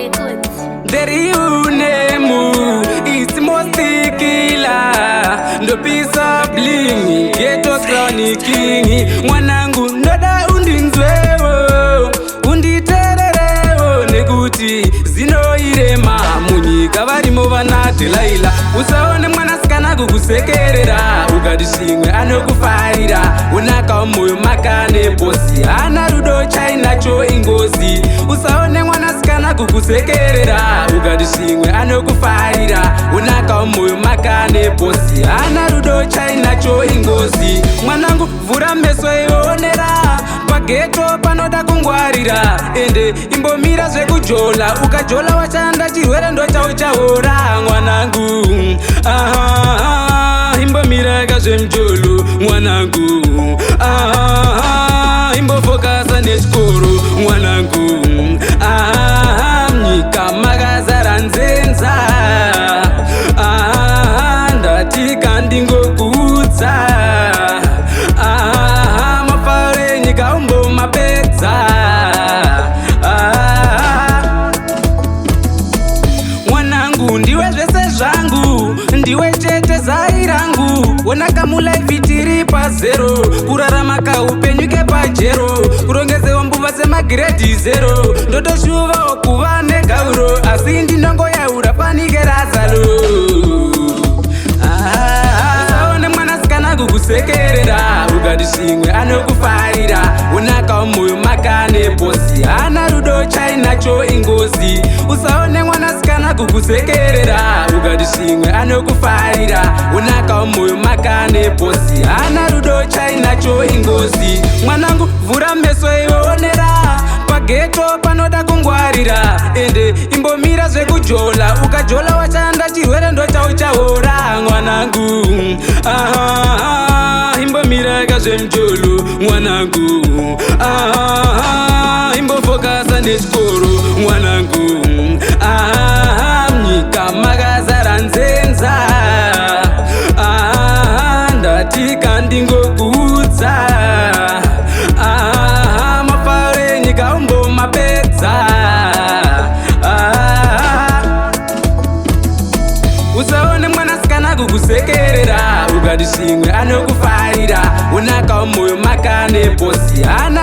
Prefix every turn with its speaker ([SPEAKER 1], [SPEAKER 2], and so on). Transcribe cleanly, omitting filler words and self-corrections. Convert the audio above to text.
[SPEAKER 1] Records.
[SPEAKER 2] The real name is Mosti Killer. Ndo pisa bling Ghetto Crown King. Mwanangu ndoda undinzwewo unditererewo nekuti zinoirema munyika varimo vanatelaila. Usaone mwanasikana kukusekerera ukati shimwe anokufarira. Unaka moyo makane bosi ana rudo chainacho ingozi. Usaone mwanasikana kukusekerera ukati shimwe anokufarira. Unaka moyo makane bosi ana rudo chainacho ingozi. Mwanangu vura meso ionera pageto panoda kungwarira. Ende imbomira zvekujola ukajola wachanda chirwere ndo chauchaora. Mwanangu imbomira kazvemjolo. Mwanangu imbofokasa nechikoro. Mwanangu nyika makazara nzenza. Ndati kandingokudza mafare nyika umbomapedza. Mwanangu ndiwe zvese zvangu, ndiwe chete zai rangu. Wanakamulaifi tiri pazero, kurarama kaupenyu kepajero. Kurongezewa mbuva semagredi zero, ndotoshuvawo kuva negauro. Asi ndinongoyaura panike razalo. Usaone mwanasikana kukusekerera ukati shimwe anokufarira. Unaka moyo makane bosi ana rudo chainacho ingozi. Usaone mwanasikana kukusekerera ukati shimwe anokufarira. Unaka moyo makane bosi ana rudo chainacho ingozi. Mwanangu vura meso ionera pageto panoda kungwarira. Ende imbomira zvekujola ukajola wachanda chirwere ndo chauchaora. Mwanangu imbomira kazvemjolo. Mwanangu imbofokasa nechikoro. Mwanangu nyika makazara nzenza. Ndati kandingokudza mafare nyika umbomapedza. Usaone mwanasikana kukusekerera ukati shimwe anokufarira. Unaka moyo makane bosi ana